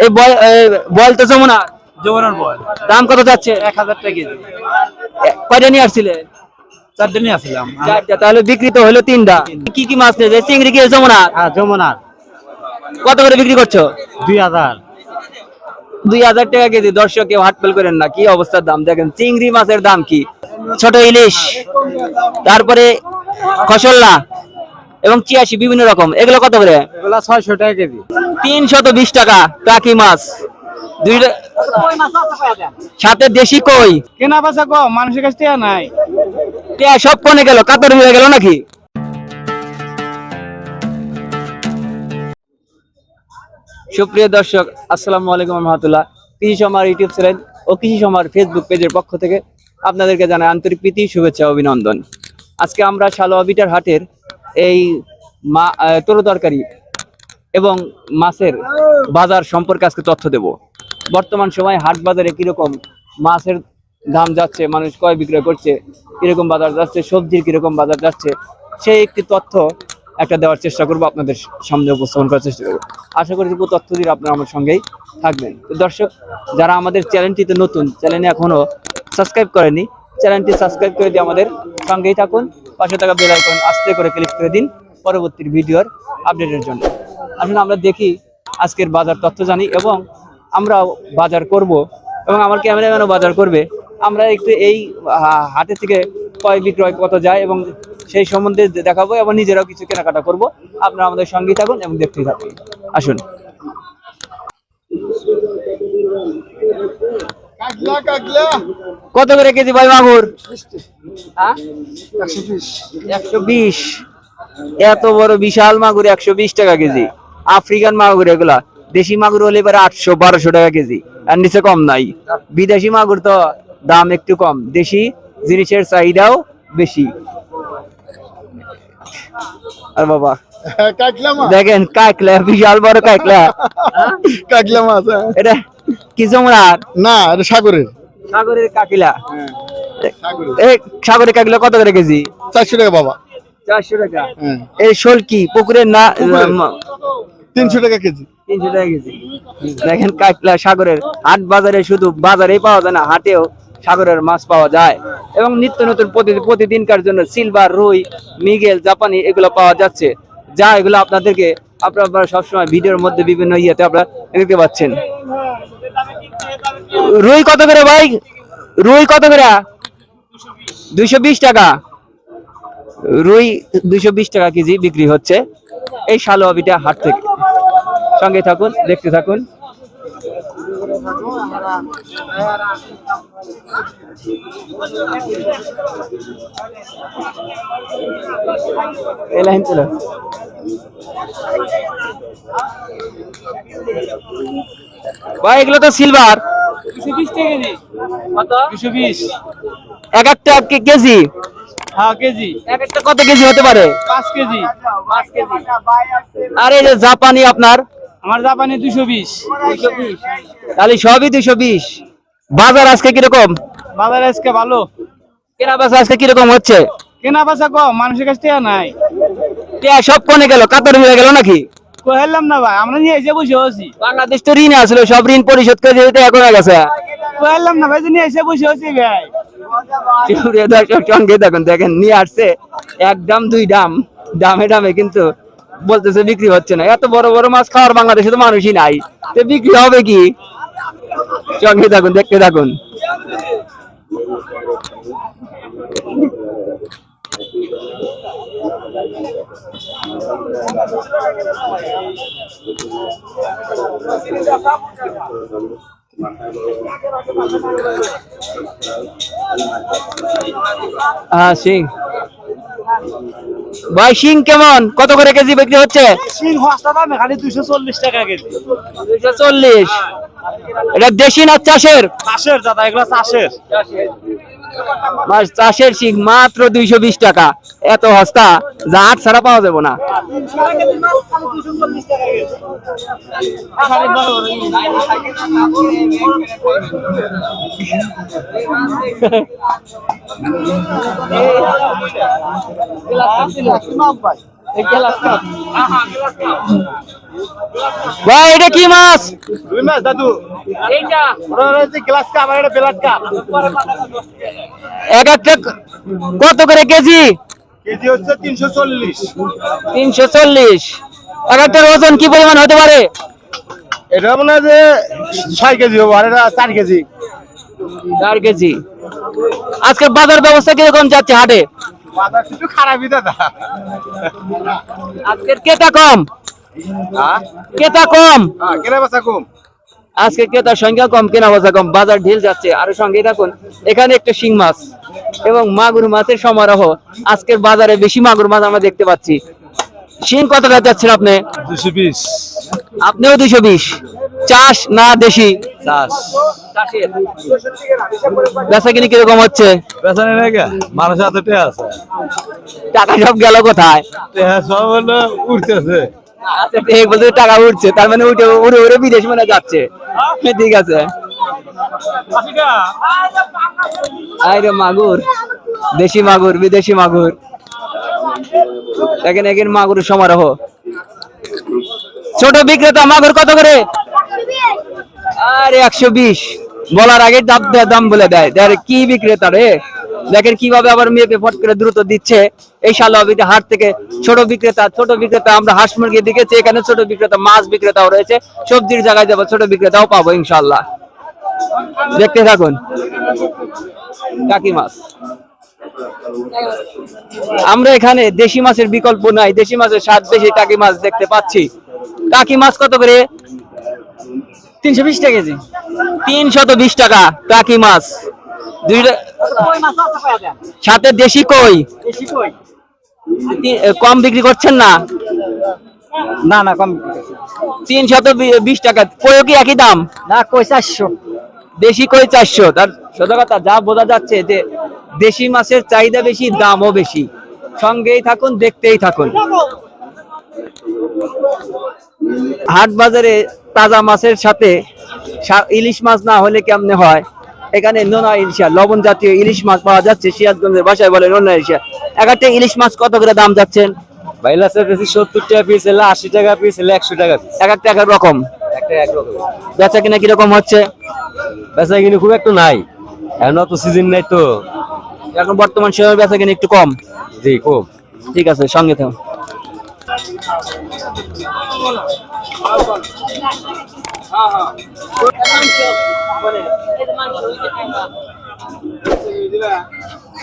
এই বল তো যমুনার যমুনার বল দাম কত যাচ্ছে? 1000 টাকা কেজি। কয়টা নিয়ে আসছিলে? 4টা নিয়ে আসলাম। চারটা, তাহলে বিক্রি তো হলো 3টা। কি কি মাছ নিয়ে? চিংড়ি কি যমুনার? হ্যাঁ যমুনার কত করে বিক্রি করছো? 2000। 2000 টাকা কেজি। দর্শক কেউ হাট ফেল করেন না, কি অবস্থার দাম দেখেন। চিংড়ি মাছের দাম কি, ছোট ইলিশ, তারপরে খসল্লা এবং 86 বিভিন্ন রকম, এগুলো কত করে? এগুলা 600 টাকা কেজি। 320 টাকা টাকি মাছ দুইটা, সাথে দেশি কই। কেনা বেচা কম, মানুষের কাছে টাকা নাই। সব কনে গেল, কাতর হয়ে গেল নাকি? সুপ্রিয় দর্শক, আসসালামু আলাইকুম রহমতুল্লাহ। কৃষি সমার ইউটিউব চ্যানেল ও কৃষি সমার ফেসবুক পেজের পক্ষ থেকে আপনাদেরকে জানাই আন্তরিক প্রীতি, শুভেচ্ছা, অভিনন্দন। আজকে আমরা সালোয়া বিটার হাটের এই তরু তরকারি এবং মাছের বাজার সম্পর্কে আজকে তথ্য দেব। বর্তমান সময়ে হাট বাজারে কিরকম মাছের দাম যাচ্ছে, মানুষ ক্রয় বিক্রয় করছে, কিরকম বাজার যাচ্ছে, সবজির কিরকম বাজার যাচ্ছে, সেই একটি তথ্য একটা দেওয়ার চেষ্টা করবো, আপনাদের সামনে উপস্থাপন করার চেষ্টা করবো। আশা করি পুরো তথ্য দিয়ে আপনারা আমার সঙ্গেই থাকবেন। তো দর্শক, যারা আমাদের চ্যানেলটিতে নতুন, চ্যানেলে এখনো সাবস্ক্রাইব করেনি, চ্যানেলটি সাবস্ক্রাইব করে দিয়ে আমাদের সঙ্গেই থাকুন। পাশে থাকা বেল আইকন আস্তে করে ক্লিক করে দিন পরবর্তী ভিডিওর আপডেটের জন্য। আসলে আমরা দেখি আজকের বাজার তথ্য জানি এবং আমরা বাজার করব এবং আমার ক্যামেরাম্যানও বাজার করবে। আমরা একটু এই হাটে থেকে ক্রয় বিক্রয় কত যায় এবং সেই সম্বন্ধে দেখাবো এবং নিজেরাও কিছু কেনাকাটা করব। আপনারা আমাদের সঙ্গেই থাকুন এবং দেখতেই থাকুন। আসুন। কত করে কেজি ভাই মাগুর? 120। এত বড় বিশাল মাগুর 120 টাকা কেজি। আফ্রিকান মাগুর এগুলা, দেশি মাগুর হলে এবার 800-1200 টাকা কেজি, আর নিচে কম নাই। বিদেশি মাগুর তো দাম একটু কম, দেশি জিনিসের চাহিদাও বেশি। আর বাবা দেখেন কাকলা, বিশাল বড় কাকলা। কাকলা মাছ এটা কি যমুনার না, এটা সাগরের সাগরের কাকিলা। এই সাগরের কাকিলা কত করে কেজি? 400 টাকা বাবা। 400 টাকা। এই শোল কি পুকুরের না? 300 টাকা কেজি। 300 টাকা কেজি। দেখেন কাকলা সাগরের। হাট বাজারে শুধু বাজারেই পাওয়া যায় না, হাটেও সাগরের মাছ পাওয়া যায় এবং নিত্য নতুন প্রতিদিনকার জন্য সিলভার, রুই, মৃগেল, জাপানি এগুলো পাওয়া যাচ্ছে। যা এগুলো আপনাদেরকে আপনারা সবসময় ভিডিওর মধ্যে বিভিন্ন ইয়েতে আপনারা দেখতে পাচ্ছেন। রুই কত করে ভাই? রুই কত করে? 220 টাকা। রুই 220 টাকা কেজি বিক্রি হচ্ছে এই সালোয়া বিটা হাট থেকে। সঙ্গে থাকুন, দেখতে থাকুন। এই লাইন চলো। ভাই এগুলো তো সিলভার। 220 টাকা কেজি। কত? 220। এক একটা কেজি? হ্যাঁ কেজি। এক একটা কত কেজি হতে পারে? 5 কেজি। 5 কেজি। আর এই যে জাপানি আপনার? আমার জাপানি 220। তাহলে সবই 220। বাজার আজকে কিরকম? বাজার আজকে ভালো। কেনা বেচা আজকে কিরকম হচ্ছে? কেনা বেচা কম, মানুষের কাছে টাকা নাই। সব কনে গেল, কাতর হয়ে গেল নাকি? কইলাম না ভাই, আমরা নিয়ে এসে বসে আছি। বাংলাদেশ তো ঋণে আসলে, সব ঋণ পরিশোধ করে দিতে এখন হয়ে গেছে। কইলাম না ভাই, নিয়ে এসে বসে আছি ভাই। সঙ্গে দেখুন, দেখেন নিয়ে আসছে একদম 2 দাম, দামে দামে, কিন্তু বলতেছে বিক্রি হচ্ছে না। এত বড় বড় মাছ খাওয়ার বাংলাদেশে তো মানুষই নাই, তো বিক্রি হবে কি? সঙ্গে থাকুন, দেখতে থাকুন। হ্যাঁ সিং ভাই, শিং কেমন, কত করে কেজি বিক্রি হচ্ছে? সিং হস্তা দামে খালি 240 টাকা কেজি। 240। এটা দেশি না চাষের? চাষের দাদা, এগুলো চাষের। মাছ চাষের শিং মাত্র 220 টাকা। এত সস্তা, যা হাট ছাড়া পাওয়া যাবে না। ভাই এটা কি মাছ? রুই মাছ দাদু ওরা হচ্ছে গ্লাস কাপ আর এটা বেলাট কাপ এক একটা কত করে কেজি? কেজি হচ্ছে 340 340। এক একটার ওজন কি পরিমাণ হতে পারে? এটা মনে হয় যে 6 কেজি হবে আর এটা 4 কেজি 4 কেজি। আজকে বাজার ব্যবস্থা কিরকম যাচ্ছে হাটে? বাজার একটু খারাপই দাদা আজকের ক্রেতা কম, হ্যাঁ ক্রেতা কম। কেনা বেচা কম আজকে ক্রেতার সংখ্যা কম, কেনা বেচা কম, বাজার ঢিল যাচ্ছে। আর সঙ্গে দেখুন এখানে একটা শিং মাছ এবং মাগুর মাছের সমারোহ। আজকের বাজারে বেশি মাগুর মাছ আমরা দেখতে পাচ্ছি। শিং কতটা যাচ্ছেন আপনি? 220 আপনিও 220। চাষ না দেশি? চাষ চাষের। বেচা কিনি কিরকম হচ্ছে? বেচা নেই নাকি মানুষের হাতে টেয়া আছে টাকা সব গেল কোথায়? টেয়া সব হলো উঠতেছে আচ্ছা ঠিক বলতে টাকা উঠছে, তার মানে উঠে উড়ে উড়ে বিদেশ মনে যাচ্ছে। ঠিক আছে। আরে মাগুর, দেশি মাগুর, বিদেশি মাগুর, দেখেন এখানে মাগুরের সমারোহ। ছোট বিক্রেতা মাগুর কত করে? আরে 120 বলার আগে দাম বলে দেয়। কি বিক্রেতা রে, দেখেন কিভাবে আবার মেপে ফট করে দ্রুত দিচ্ছে। এই শালবাবিতে হাট থেকে ছোট বিক্রেতা আমরা হাঁস মুরগি দেখেছি, এখানে ছোট বিক্রেতা, মাছ বিক্রেতাও রয়েছে, সবজির জায়গায় যাবো, ছোট বিক্রেতাও পাবো ইনশাল্লাহ। দেখতে থাকুন। টাকি মাছ, আমরা এখানে দেশি মাছের বিকল্প নাই, দেশি মাছের স্বাদ বেশি, টাকি মাছ দেখতে পাচ্ছি। টাকি মাছ কত করে? 320 টাকা কেজি। 320 টাকা টাকি মাছ। দুইটা সাথে দেশি কই। কম বিক্রি করছেন না? না না কম 320 টাকা। কই কি একই দাম? না কই 400। দেশি কই 400। তার সোজা কথা যা বোঝা যাচ্ছে যে দেশি মাছের চাহিদা বেশি, দামও বেশি। সঙ্গেই থাকুন, দেখতেই থাকুন। হাট বাজারে তাজা মাছের সাথে ইলিশ মাছ না হলে কেমনে হয়? এখানে নোনা ইলিশা, লবণ জাতীয় ইলিশ মাছ পাওয়া যাচ্ছে। সিরাজগঞ্জের ভাষায় বলে নোনা ইলিশা। এক একটা ইলিশ মাছ কত করে দাম যাচ্ছেন? বাইলাসের বেশি 70 টাকা পিস, এলা 80 টাকা পিস, এলা 100 টাকা পিস। এক একটা এক এক রকম। একটা এক রকম। বেচা কিনা কিরকম হচ্ছে? বেচা কিনে খুব একটা নাই, এখন তো সিজন নাই তো, এখন বর্তমান সময়ে বেচা কিনা একটু কম। জি কম। ঠিক আছে, সঙ্গে থাকুন।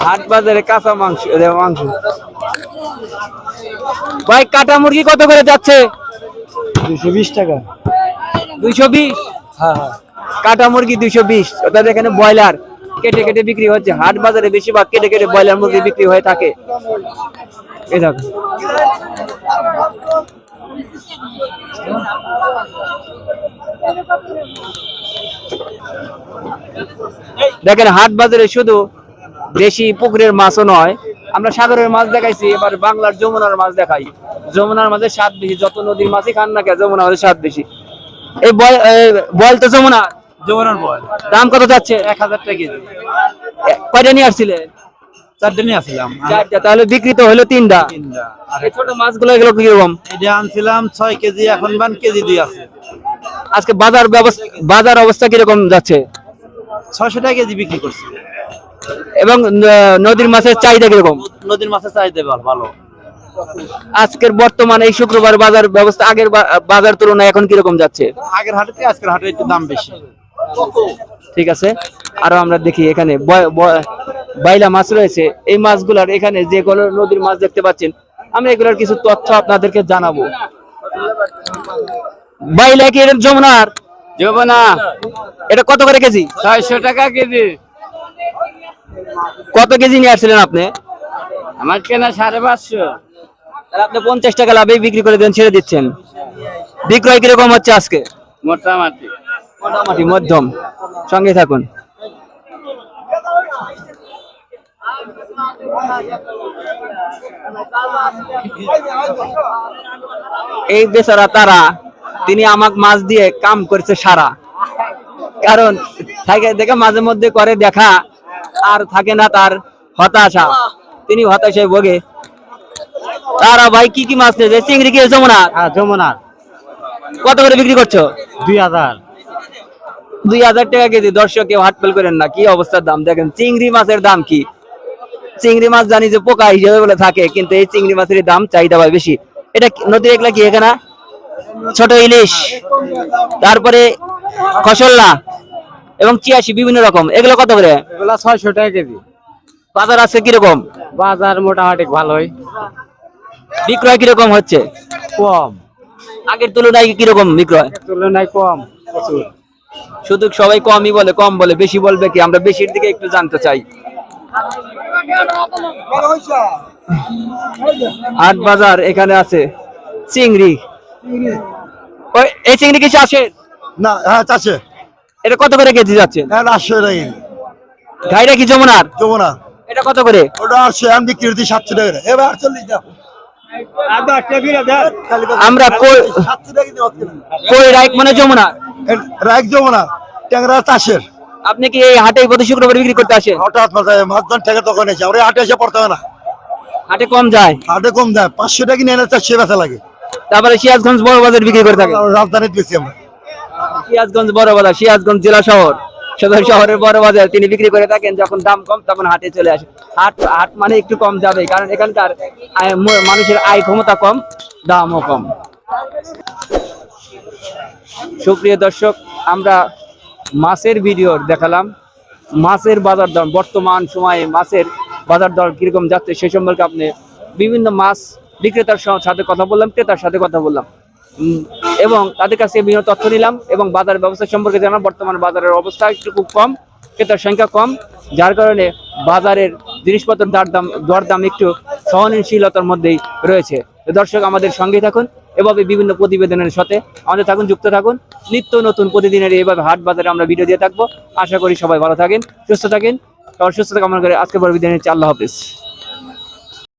হাট বাজারে কাঁচা মাংস, ভাই কাটা মুরগি কত করে যাচ্ছে? 220 টাকা। 220? হ্যাঁ হ্যাঁ। কাটা মুরগি 220। অর্থাৎ এখানে ব্রয়লার কেটে কেটে বিক্রি হচ্ছে। হাট বাজারে বেশিরভাগ কেটে কেটে ব্রয়লার মুরগি বিক্রি হয়ে থাকে। এই দেখো, দেখেন হাট বাজারে শুধু দেশি পুকুরের মাছও নয়, আমরা সাগরের মাছ দেখাইছি, এবার বাংলার যমুনার মাছ দেখাই। যমুনার মাঝে স্বাদ বেশি, যত নদীর মাছই খান না কেন যমুনার মাঝে স্বাদ বেশি। এই বল তো যমুনা, যমুনার বল দাম কত যাচ্ছে? 1000 টাকা কেজি। কয়টা নিয়ে আসছিলে? 4টা নিয়ে আসলাম। 4টা, তাহলে বিক্রি তো হলো 3টা। আর এই ছোট মাছগুলো এগুলো কিরকম? এটা আনছিলাম 6 কেজি, এখন বান কেজি দিয়ে আছে। আজকে বাজার অবস্থা কিরকম যাচ্ছে? 600 টাকা কেজি বিক্রি করছি। এবং নদীর মাছের চাহিদা কিরকম? নদীর মাছের চাহিদা ভালো। আজকের বর্তমানে এই শুক্রবার বাজার ব্যবস্থা আগের বাজার তুলনায় এখন কিরকম যাচ্ছে? আগের হাটে আজকের হাটে একটু দাম বেশি। ঠিক আছে, আরো আমরা দেখি এখানে বাইলা মাছ রয়েছে। এই মাছগুলার এখানে যেগুলো নদীর মাছ দেখতে পাচ্ছেন, আমরা এগুলোর কিছু তথ্য আপনাদেরকে জানাবো। বাইলা কি এটা যমুনার? যমুনা। এটা কত করে কেজি? 600 টাকা কেজি। কত কেজি নিয়ে আসছিলেন আপনি? আমার কেনা 550। তাহলে আপনি 50 টাকা লাভে বিক্রি করে দেন, ছেড়ে দিচ্ছেন। বিক্রয় কিরকম হচ্ছে আজকে? মোটামুটি মোটামুটি মধ্যম। সঙ্গে থাকুন। এই বেচারা তারা, তিনি আমাকে মাছ দিয়ে কাম করছে সারা। কারণ থাকে দেখে মাঝে মধ্যে করে দেখা, আর থাকে না তার হতাশা, তিনি হতাশায় ভোগে। তারা ভাই কি কি মাছ নিয়েছে? চিংড়ি কি যমুনা? হ্যাঁ যমুনার কত করে বিক্রি করছো? 2000। 2000 টাকা কেজি। দর্শক কেউ হাট ফেল করেন না, কি অবস্থার দাম দেখেন। চিংড়ি মাছের দাম কি? চিংড়ি মাছ জানি যে পোকা হিসেবে বলে থাকে, কিন্তু এই চিংড়ি মাছের দাম চাহিদা হয় বেশি। এটা নদীর এগুলা কি এখানে? ছোট ইলিশ, তারপরে খসল্লা এবং 86 বিভিন্ন রকম। এগুলো কত করে? এগুলা 600 টাকা কেজি। বাজার আছে কিরকম? বাজার মোটামুটি ভালোই, বিক্রয় কিরকম হচ্ছে? কম আগের তুলনায় কিরকম বিক্রয়? তুলনায় কম প্রচুর। শুধু সবাই কমই বলে, কম বলে, বেশি বলবে কি? আমরা বেশির দিকে একটু জানতে চাই। হাট বাজার এখানে আছে চিংড়ি। ওই এই চিংড়ি কি আসে? না হ্যাঁ চাচ্ছে এটা কত করে কেজি যাচ্ছে? হ্যাঁ 800 টাকা কেজি ঘাইরা কি যমুনার? যমুনা। এটা কত করে? ওটা 800, আমি বিক্রি করছি 700 টাকা করে। এবার 48 দাও। আমরা কই 700 টাকা কেজি হচ্ছে না। কই রাইট মানে যমুনা। রাখ যমুনা ট্যাংরা চাষের। আপনি কি এই হাটে প্রতি শুক্রবার বিক্রি করতে আসেন? হঠাৎ মাথায় মাছদান ঠেকার দোকান আছে, আমরা হাটে এসে পড়তে হয় না। হাটে কম যায়, হাটে কম দেয়, 500 টাকা কিনে এনে 400 বেচা লাগে। তারপরে সিরাজগঞ্জ বড় বাজার বিক্রি করে থাকে। রাজধানীতে বেশি আমরা। সিরাজগঞ্জ বড় বাজার, সিরাজগঞ্জ জেলা শহর, সদর শহরের বড় বাজার তিনি বিক্রি করে থাকেন। যখন দাম কম তখন হাটে চলে আসে। হাট হাট মানে একটু কম যাবে, কারণ এখানকার মানুষের আয় ক্ষমতা কম, দামও কম। সুপ্রিয় দর্শক, আমরা মাছের ভিডিও দেখালাম। মাছের বাজার দর বর্তমান সময়ে মাছের বাজার দর কিরকম যাচ্ছে সে সম্পর্কে আপনি বিভিন্ন মাছ বিক্রেতার সাথে কথা বললাম, ক্রেতার সাথে কথা বললাম, এবং তাদের কাছে বিভিন্ন তথ্য নিলাম এবং বাজার ব্যবস্থা সম্পর্কে জানাম। বর্তমান বাজারের অবস্থা একটু খুব কম, ক্রেতার সংখ্যা কম, যার কারণে বাজারের জিনিসপত্রের দরদাম একটু সহনশীলতার মধ্যেই রয়েছে। তো দর্শক, আমাদের সঙ্গে থাকুন, এভাবে বিভিন্ন প্রতিবেদনের সাথে আমাদের থাকুন, যুক্ত থাকুন। নিত্য নতুন প্রতিদিনের এইভাবে হাট বাজারে আমরা ভিডিও দিয়ে থাকবো। আশা করি সবাই ভালো থাকেন, সুস্থ থাকেন। সবার সুস্থতা কামনা করে আজকে বড় বিদায় নিচ্ছি। আল্লাহ হাফেজ।